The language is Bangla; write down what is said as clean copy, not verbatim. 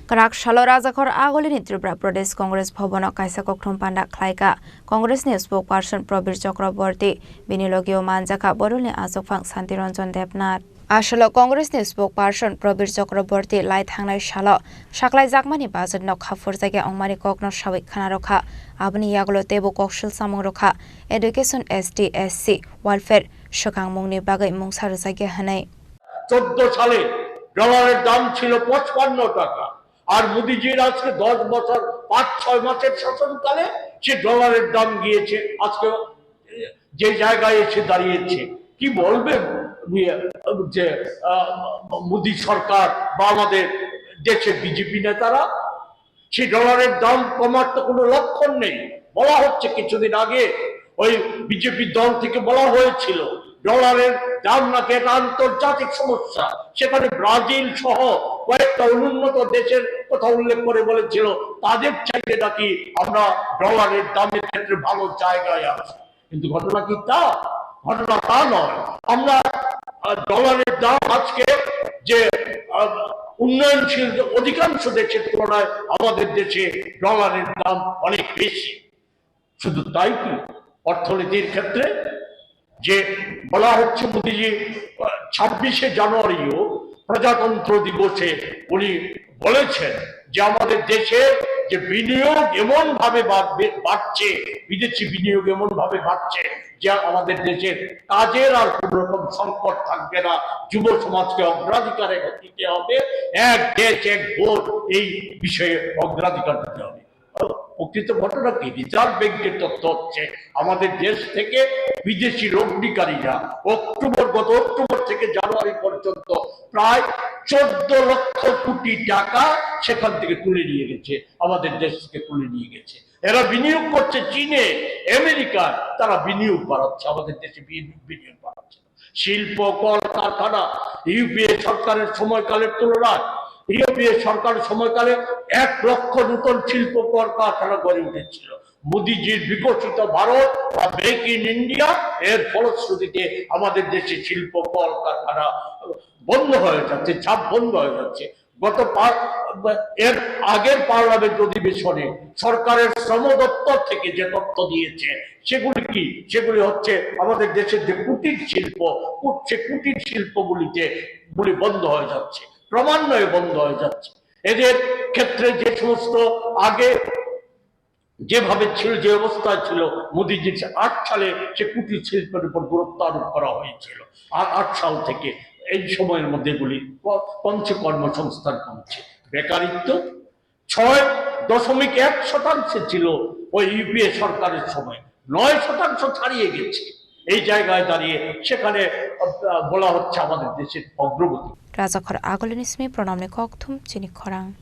Karakshalo Rajakhor Agolini Tripura Pradesh Congress Bhavan Kaisa Kokthum Panda Khlaika Congress ni spokesperson Prabir Chakraborty Binilogio Manjaka Borulni Asokphang Santiranjan Debnath Ashalo Congress ni spokesperson Prabir Chakraborty Lai Thangnai Shalo Shaklai Jakmani Bazat Nok Khafur Jage Ongmani Kokno Shawik Khana Rokha Abni Yaglo Tebo Kokshil Samong Rokha Education ST SC Welfare Shokang Mungni Bagai Mungsar Jage Hanai 14 সালে ডলারের দাম ছিল 55 টাকা আর মোদিজির আজকে 10 বছর 5-6 মাসের শাসনকালে সে ডলারের দাম গিয়েছে আজকে যে জায়গায় এসে দাঁড়িয়েছে কি বলবেন যে মোদি সরকার বা আমাদের দেশের বিজেপি নেতারা সেই ডলারের দাম কমার তো কোনো লক্ষণ নেই বলা হচ্ছে কিছুদিন আগে ওই বিজেপি দল থেকে বলা হয়েছিল ডলারের দাম নাকি একটা আন্তর্জাতিক সমস্যা সেখানে ব্রাজিল সহ কয়েকটা অনুন্নত দেশের কথা উল্লেখ করে বলেছিল তাদের চাইতে নাকি আমরা ডলারের দামের ক্ষেত্রে ভালো জায়গায় আছি কিন্তু ঘটনা কি তা ঘটনা তা নয় আমরা ডলারের দাম আজকে যে উন্নয়নশীল অধিকাংশ দেশের তুলনায় আমাদের দেশে ডলারের দাম অনেক বেশি শুধু তাই কি অর্থনীতির ক্ষেত্রে যে বলা হচ্ছে মোদিজি 26শে জানুয়ারিও প্রজাতন্ত্র দিবসে উনি বলেছেন যে আমাদের দেশে যে বিনিয়োগ এমন ভাবে বাড়ছে বিদেশি বিনিয়োগ এমন ভাবে বাড়ছে যে আমাদের দেশের কাজের আর কোন রকম সংকট থাকবে না যুব সমাজকে অগ্রাধিকার দিতে হবে এক দেশ এক ভোট এই বিষয়ে অগ্রাধিকার দিতে হবে প্রকৃত ঘটনা কি রিজার্ভ ব্যাংকের তথ্য হচ্ছে আমাদের দেশ থেকে বিদেশি লগ্নিকারীরা গত অক্টোবর থেকে জানুয়ারি পর্যন্ত প্রায় 14 লক্ষ কোটি টাকা সেখান থেকে তুলে নিয়ে গেছে আমাদের দেশ থেকে তুলে নিয়ে গেছে এরা বিনিয়োগ করছে চীনে আমেরিকা তারা বিনিয়োগ বাড়াচ্ছে আমাদের দেশে বিনিয়োগ বাড়াচ্ছে শিল্প কলকারখানা ইউপিএ সরকারের সময়কালের তুলনায় ইউপিএ সরকারের সময়কালে 1 লক্ষ নতুন শিল্প কলকারখানা গড়ে উঠেছিল মোদিজির বিকশিত ভারত বা মেক ইন ইন্ডিয়া এর ফলশ্রুতিতে আমাদের দেশে শিল্প কলকারখানা বন্ধ হয়ে যাচ্ছে চাপ বন্ধ হয়ে যাচ্ছে গত এর আগের পার্লামেন্ট অধিবেশনে সরকারের শ্রম দপ্তর থেকে যে তথ্য দিয়েছে সেগুলি কি সেগুলি হচ্ছে আমাদের দেশের যে কুটির শিল্প সে কুটির শিল্পগুলি বন্ধ হয়ে যাচ্ছে ক্রমান্বয়ে বন্ধ হয়ে যাচ্ছে এদের ক্ষেত্রে যে সমস্ত আগে যেভাবে ছিল যে অবস্থায় ছিল মোদিজির 8 সালে সে কুটির শিল্পের উপর গুরুত্ব আরোপ করা হয়েছিল আর 8 সাল থেকে এই সময়ের মধ্যে গুলি কর্মসংস্থান কমছে বেকারিত্ব 6.1% ছিল ওই ইউপিএ সরকারের সময় 9% ছাড়িয়ে গেছে এই জায়গায় দাঁড়িয়ে সেখানে বলা হচ্ছে আমাদের দেশের অগ্রগতি Rajakhor Agolini Smi Pronamne Kokthum Chini Khorang